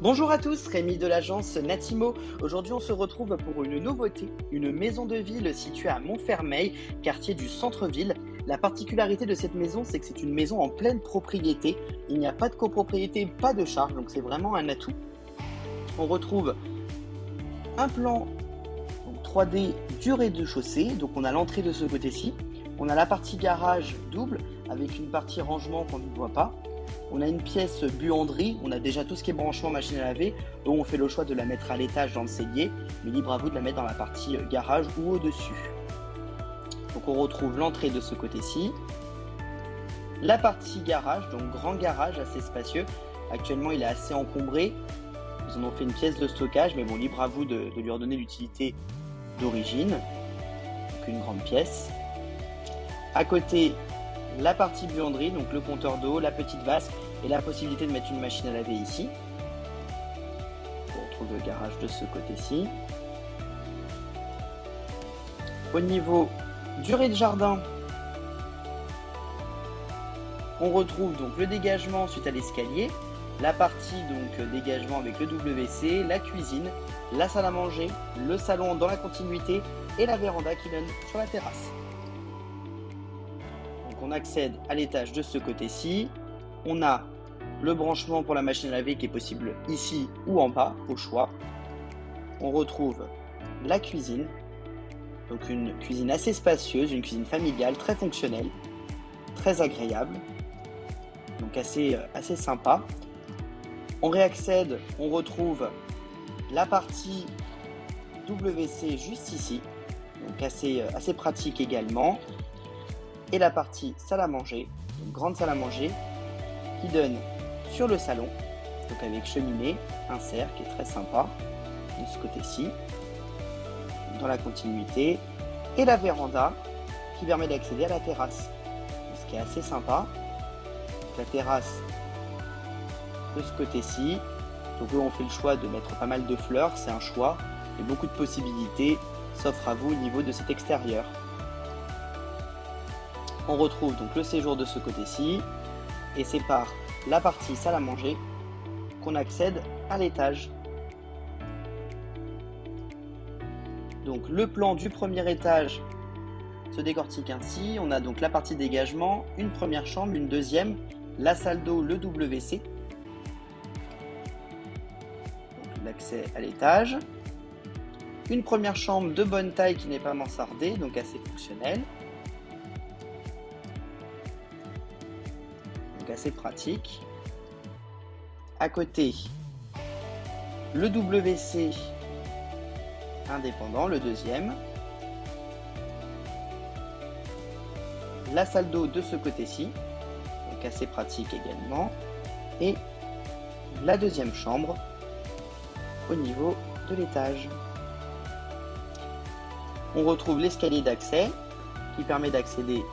Bonjour à tous, Rémi de l'agence Natimo. Aujourd'hui, on se retrouve pour une nouveauté, une maison de ville située à Montfermeil, quartier du centre-ville. La particularité de cette maison, c'est que c'est une maison en pleine propriété. Il n'y a pas de copropriété, pas de charge, donc c'est vraiment un atout. On retrouve un plan donc 3D du rez-de-chaussée, donc on a l'entrée de ce côté-ci. On a la partie garage double avec une partie rangement qu'on ne voit pas. On a une pièce buanderie, on a déjà tout ce qui est branchement machine à laver. Eux, on fait le choix de la mettre à l'étage dans le cellier, mais libre à vous de la mettre dans la partie garage ou au-dessus. Donc on retrouve l'entrée de ce côté-ci. La partie garage, donc grand garage assez spacieux. Actuellement, il est assez encombré. Ils en ont fait une pièce de stockage, mais bon, libre à vous de lui redonner l'utilité d'origine. Donc une grande pièce. À côté, la partie buanderie, donc le compteur d'eau, la petite vasque et la possibilité de mettre une machine à laver ici. On retrouve le garage de ce côté-ci. Au niveau du rez-de-jardin, on retrouve donc le dégagement suite à l'escalier, la partie donc dégagement avec le WC, la cuisine, la salle à manger, le salon dans la continuité et la véranda qui donne sur la terrasse. On accède à l'étage de ce côté-ci. On a le branchement pour la machine à laver qui est possible ici ou en bas, au choix. On retrouve la cuisine, donc une cuisine assez spacieuse, une cuisine familiale, très fonctionnelle, très agréable, donc assez sympa. On réaccède, on retrouve la partie WC juste ici, donc assez pratique également. Et la partie salle à manger, une grande salle à manger qui donne sur le salon, donc avec cheminée, insert qui est très sympa, de ce côté-ci, dans la continuité, et la véranda qui permet d'accéder à la terrasse, ce qui est assez sympa. La terrasse de ce côté-ci, donc eux on fait le choix de mettre pas mal de fleurs, c'est un choix, et beaucoup de possibilités s'offrent à vous au niveau de cet extérieur. On retrouve donc le séjour de ce côté-ci et c'est par la partie salle à manger qu'on accède à l'étage. Donc le plan du premier étage se décortique ainsi. On a donc la partie dégagement, une première chambre, une deuxième, la salle d'eau, le WC. Donc l'accès à l'étage. Une première chambre de bonne taille qui n'est pas mansardée, donc assez fonctionnelle. Assez pratique. À côté, le WC indépendant, le deuxième. La salle d'eau de ce côté-ci, donc assez pratique également. Et la deuxième chambre au niveau de l'étage. On retrouve l'escalier d'accès qui permet d'accéder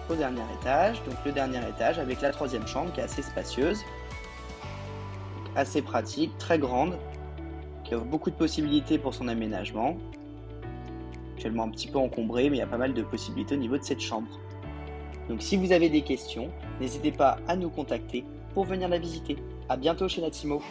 au dernier étage, donc le dernier étage avec la troisième chambre qui est assez spacieuse, assez pratique, très grande, qui offre beaucoup de possibilités pour son aménagement. Actuellement un petit peu encombré, mais il y a pas mal de possibilités au niveau de cette chambre. Donc si vous avez des questions, n'hésitez pas à nous contacter pour venir la visiter. À bientôt chez Natimo.